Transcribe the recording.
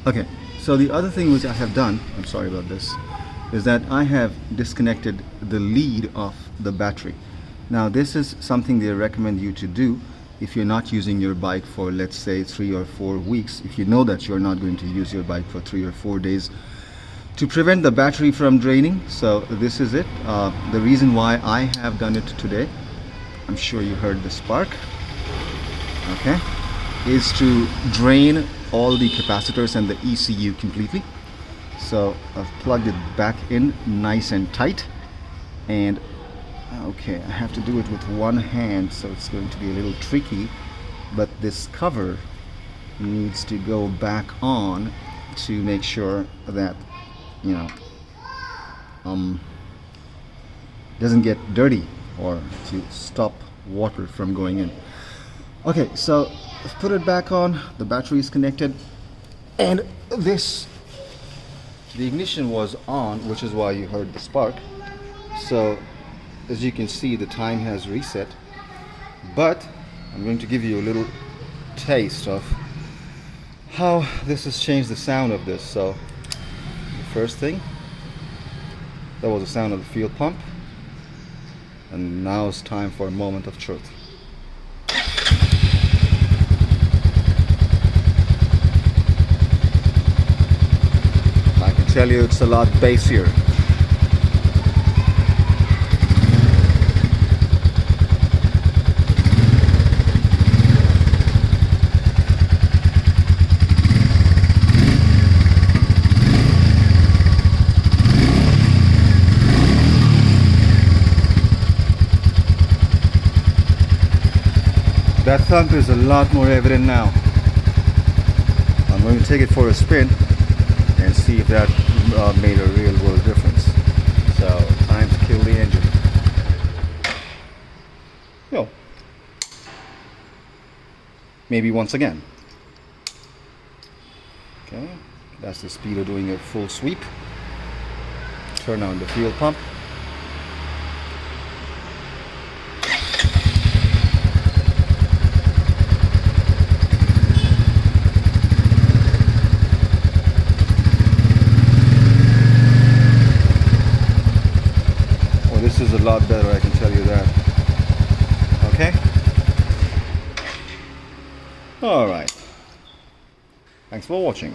Okay, so the other thing which I have done, I'm sorry about this, is that I have disconnected the lead of the battery. Now this is something they recommend you to do if you're not using your bike for, let's say, 3 or 4 weeks. If you know that you're not going to use your bike for 3 or 4 days, to prevent the battery from draining. So this is it. The reason why I have done it today, I'm sure you heard the spark, okay, is to drain all the capacitors and the ECU completely. So I've plugged it back in nice and tight, and okay, I have to do it with one hand, so it's going to be a little tricky, but this cover needs to go back on to make sure that, you know, doesn't get dirty, or to stop water from going in. Okay, so I've put it back on, the battery is connected, and the ignition was on, which is why you heard the spark. So as you can see, the time has reset, but I'm going to give you a little taste of how this has changed the sound of this. So the first thing, that was the sound of the fuel pump, and now it's time for a moment of truth. I can tell you it's a lot bassier. That thump is a lot more evident now. I'm going to take it for a spin and see if that made a real world difference. So, time to kill the engine. Yo. Maybe once again. Okay, that's the speed of doing a full sweep. Turn on the fuel pump. This is a lot better, I can tell you that. Okay? Alright. Thanks for watching.